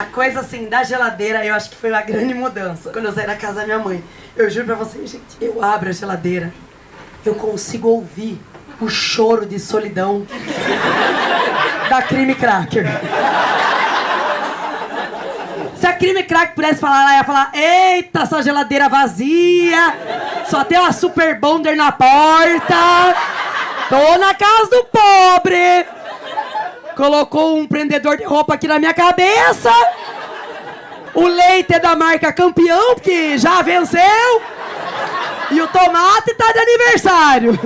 A coisa assim da geladeira, eu acho que foi uma grande mudança. Quando eu saí da casa da minha mãe, eu juro pra vocês, gente, eu abro a geladeira, eu consigo ouvir o choro de solidão da Crime Cracker. Se a Crime Cracker pudesse falar, ela ia falar: eita, essa geladeira vazia, só tem uma Super Bonder na porta, tô na casa do pobre. Colocou um prendedor de roupa aqui na minha cabeça. O leite é da marca Campeão, porque já venceu. E o tomate tá de aniversário.